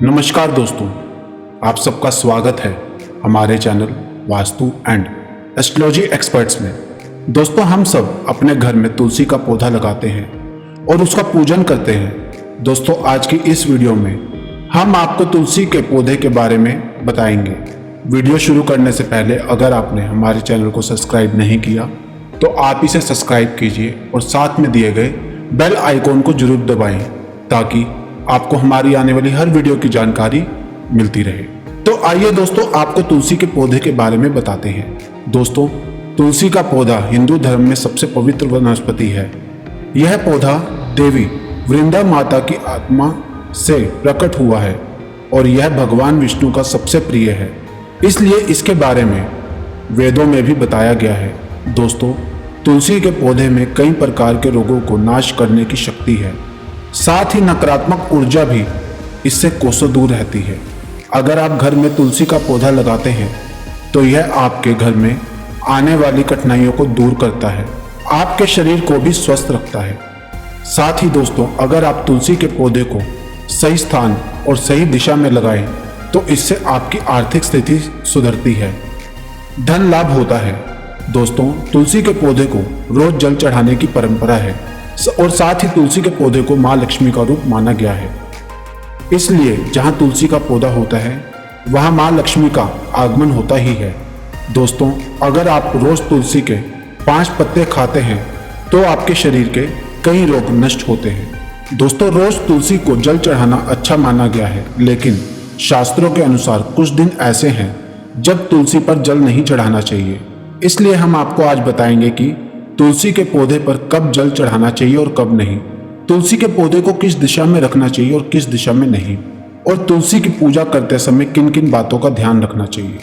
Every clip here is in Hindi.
नमस्कार दोस्तों, आप सबका स्वागत है हमारे channel vastu and astrology experts में। दोस्तों, हम सब अपने घर में तुलसी का पौधा लगाते हैं और उसका पूजन करते हैं। दोस्तों, आज की इस वीडियो में हम आपको तुलसी के पौधे के बारे में बताएंगे। वीडियो शुरू करने से पहले अगर आपने हमारे चैनल को सब्सक्राइब नहीं किया तो आप इसे सब्सक्राइब कीजिए और साथ में दिए गए बेल आइकॉन को जरूर दबाएं ताकि आपको हमारी आने वाली हर वीडियो की जानकारी मिलती रहे। तो आइए दोस्तों, आपको तुलसी के पौधे के बारे में बताते हैं। दोस्तों, तुलसी का पौधा हिंदू धर्म में सबसे पवित्र वनस्पति है। यह पौधा देवी वृंदा माता की आत्मा से प्रकट हुआ है और यह भगवान विष्णु का सबसे प्रिय है, इसलिए इसके बारे में वेदों में भी बताया गया है। दोस्तों, तुलसी के पौधे में कई प्रकार के रोगों को नाश करने की शक्ति है, साथ ही नकारात्मक ऊर्जा भी इससे कोसों दूर रहती है। अगर आप घर में तुलसी का पौधा लगाते हैं तो यह आपके घर में आने वाली कठिनाइयों को दूर करता है, आपके शरीर को भी स्वस्थ रखता है। साथ ही दोस्तों, अगर आप तुलसी के पौधे को सही स्थान और सही दिशा में लगाएं तो इससे आपकी आर्थिक स्थिति सुधरती है, धन लाभ होता है। दोस्तों, तुलसी के पौधे को रोज जल चढ़ाने की परंपरा है और साथ ही तुलसी के पौधे को मां लक्ष्मी का रूप माना गया है, इसलिए जहां तुलसी का पौधा होता है वहां मां लक्ष्मी का आगमन होता ही है। दोस्तों, अगर आप रोज तुलसी के 5 पत्ते खाते हैं तो आपके शरीर के कई रोग नष्ट होते हैं। दोस्तों, रोज तुलसी को जल चढ़ाना अच्छा माना गया है, लेकिन शास्त्रों के अनुसार कुछ दिन ऐसे हैं जब तुलसी पर जल नहीं चढ़ाना चाहिए। इसलिए हम आपको आज बताएंगे कि तुलसी के पौधे पर कब जल चढ़ाना चाहिए और कब नहीं, तुलसी के पौधे को किस दिशा में रखना चाहिए और किस दिशा में नहीं, और तुलसी की पूजा करते समय किन किन बातों का ध्यान रखना चाहिए।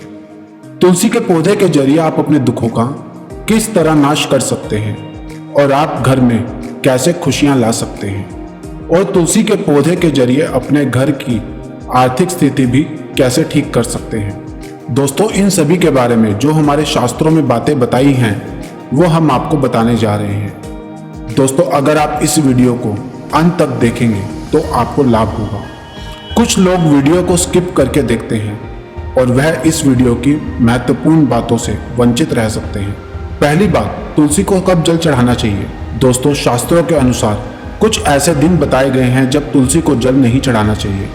तुलसी के पौधे के जरिए आप अपने दुखों का किस तरह नाश कर सकते हैं और आप घर में कैसे खुशियां ला सकते हैं, और तुलसी के पौधे के जरिए अपने घर की आर्थिक स्थिति भी कैसे ठीक कर सकते हैं। दोस्तों, इन सभी के बारे में जो हमारे शास्त्रों में बातें बताई हैं वो हम आपको बताने जा रहे हैं। दोस्तों, अगर आप इस वीडियो को अंत तक देखेंगे तो आपको लाभ होगा। कुछ लोग वीडियो को स्किप करके देखते हैं और वह इस वीडियो की महत्वपूर्ण बातों से वंचित रह सकते हैं। पहली बात, तुलसी को कब जल चढ़ाना चाहिए। दोस्तों, शास्त्रों के अनुसार कुछ ऐसे दिन बताए गए हैं जब तुलसी को जल नहीं चढ़ाना चाहिए।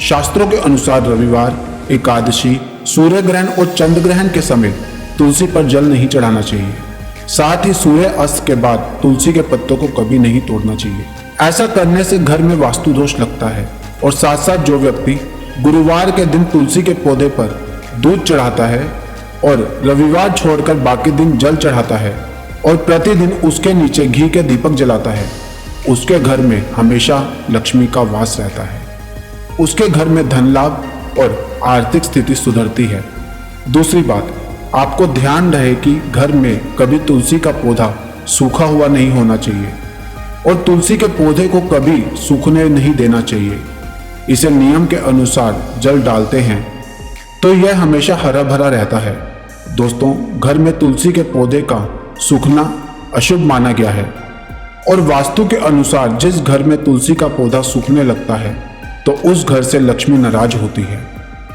शास्त्रों के अनुसार रविवार, एकादशी, सूर्य ग्रहण और चंद्र ग्रहण के समय तुलसी पर जल नहीं चढ़ाना चाहिए। साथ ही सूर्य अस्त के बाद तुलसी के पत्तों को कभी नहीं तोड़ना चाहिए। ऐसा करने से घर में वास्तु दोष लगता है। और साथ साथ जो व्यक्ति गुरुवार के दिन तुलसी के पौधे पर दूध चढ़ाता है और रविवार छोड़कर बाकी दिन जल चढ़ाता है और प्रतिदिन उसके नीचे घी के दीपक जलाता है, उसके घर में हमेशा लक्ष्मी का वास रहता है, उसके घर में धन लाभ और आर्थिक स्थिति सुधरती है। दूसरी बात, आपको ध्यान रहे कि घर में कभी तुलसी का पौधा सूखा हुआ नहीं होना चाहिए और तुलसी के पौधे को कभी सूखने नहीं देना चाहिए। इसे नियम के अनुसार जल डालते हैं तो यह हमेशा हरा भरा रहता है। दोस्तों, घर में तुलसी के पौधे का सूखना अशुभ माना गया है और वास्तु के अनुसार जिस घर में तुलसी का पौधा सूखने लगता है तो उस घर से लक्ष्मी नाराज होती है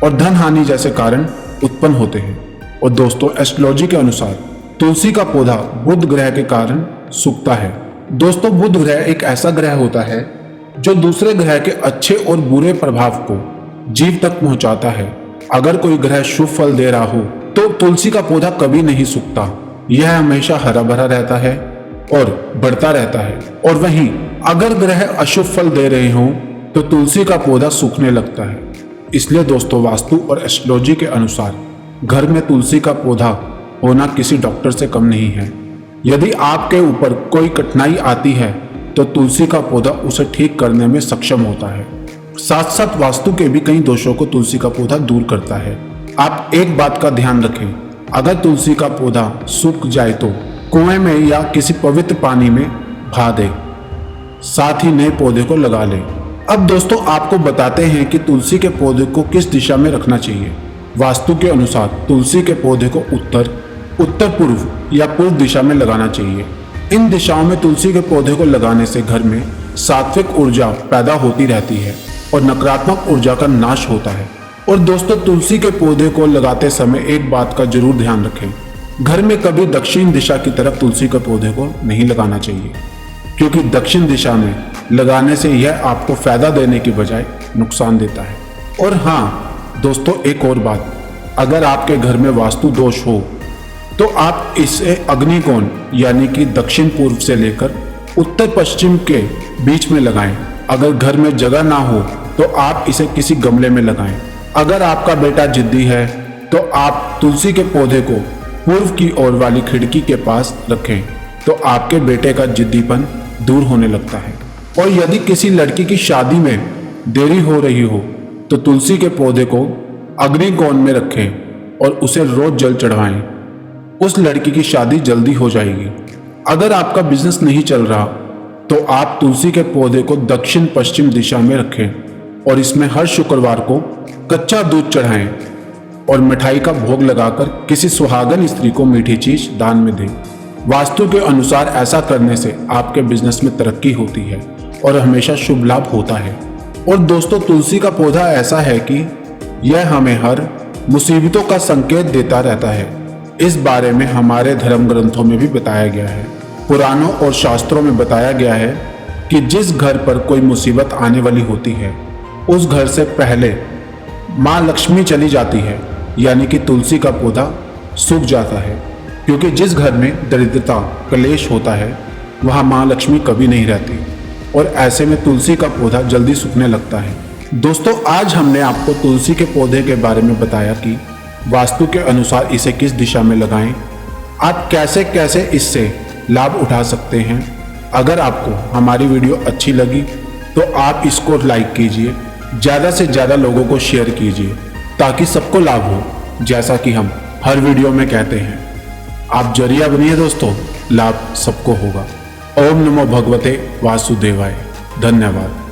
और धन हानि जैसे कारण उत्पन्न होते हैं। और दोस्तों, एस्ट्रोलॉजी के अनुसार तुलसी का पौधा बुध ग्रह के कारण सूखता है। दोस्तों, बुध ग्रह एक ऐसा ग्रह होता है जो दूसरे ग्रह के अच्छे और बुरे प्रभाव को जीव तक पहुंचाता है। अगर कोई ग्रह शुभ फल दे रहा हो तो तुलसी का पौधा कभी नहीं सूखता, यह हमेशा हरा भरा रहता है और बढ़ता रहता है। और वहीं अगर ग्रह अशुभ फल दे रहे हों तो तुलसी का पौधा सूखने लगता है। इसलिए दोस्तों, वास्तु और एस्ट्रोलॉजी के अनुसार घर में तुलसी का पौधा होना किसी डॉक्टर से कम नहीं है। यदि आपके ऊपर कोई कठिनाई आती है तो तुलसी का पौधा उसे ठीक करने में सक्षम होता है। साथ साथ वास्तु के भी कई दोषों को तुलसी का पौधा दूर करता है। आप एक बात का ध्यान रखें, अगर तुलसी का पौधा सूख जाए तो कुएं में या किसी पवित्र पानी में बहा दें, साथ ही नए पौधे को लगा लें। अब दोस्तों, आपको बताते हैं कि तुलसी के पौधे को किस दिशा में रखना चाहिए। वास्तु के अनुसार तुलसी के पौधे को उत्तर पूर्व या पूर्व दिशा में लगाना चाहिए। इन दिशाओं में तुलसी के पौधे को लगाने से घर में सात्विक ऊर्जा पैदा होती रहती है और नकारात्मक ऊर्जा का नाश होता है। और दोस्तों, तुलसी के पौधे को लगाते समय एक बात का जरूर ध्यान रखें, घर में कभी दक्षिण दिशा की तरफ तुलसी के पौधे को नहीं लगाना चाहिए, क्योंकि दक्षिण दिशा में लगाने से यह आपको फायदा देने की बजाय नुकसान देता है। और हाँ दोस्तों, एक और बात, अगर आपके घर में वास्तु दोष हो तो आप इसे अग्निकोण यानी कि दक्षिण पूर्व से लेकर उत्तर पश्चिम के बीच में लगाएं। अगर घर में जगह ना हो तो आप इसे किसी गमले में लगाएं। अगर आपका बेटा जिद्दी है तो आप तुलसी के पौधे को पूर्व की ओर वाली खिड़की के पास रखें, तो आपके बेटे का जिद्दीपन दूर होने लगता है। और यदि किसी लड़की की शादी में देरी हो रही हो तो तुलसी के पौधे को अग्निकोण में रखें और उसे रोज जल चढ़ाएं। उस लड़की की शादी जल्दी हो जाएगी। अगर आपका बिजनेस नहीं चल रहा तो आप तुलसी के पौधे को दक्षिण पश्चिम दिशा में रखें और इसमें हर शुक्रवार को कच्चा दूध चढ़ाएं और मिठाई का भोग लगाकर किसी सुहागन स्त्री को मीठी चीज दान में दें। वास्तु के अनुसार ऐसा करने से आपके बिजनेस में तरक्की होती है और हमेशा शुभ लाभ होता है। और दोस्तों, तुलसी का पौधा ऐसा है कि यह हमें हर मुसीबतों का संकेत देता रहता है। इस बारे में हमारे धर्म ग्रंथों में भी बताया गया है। पुराणों और शास्त्रों में बताया गया है कि जिस घर पर कोई मुसीबत आने वाली होती है उस घर से पहले माँ लक्ष्मी चली जाती है, यानी कि तुलसी का पौधा सूख जाता है, क्योंकि जिस घर में दरिद्रता क्लेश होता है वहाँ माँ लक्ष्मी कभी नहीं रहती और ऐसे में तुलसी का पौधा जल्दी सूखने लगता है। दोस्तों, आज हमने आपको तुलसी के पौधे के बारे में बताया कि वास्तु के अनुसार इसे किस दिशा में लगाएं, आप कैसे कैसे इससे लाभ उठा सकते हैं। अगर आपको हमारी वीडियो अच्छी लगी तो आप इसको लाइक कीजिए, ज़्यादा से ज़्यादा लोगों को शेयर कीजिए ताकि सबको लाभ हो। जैसा कि हम हर वीडियो में कहते हैं, आप जरिया बनिए दोस्तों, लाभ सबको होगा। ओम नमो भगवते वासुदेवाय। धन्यवाद।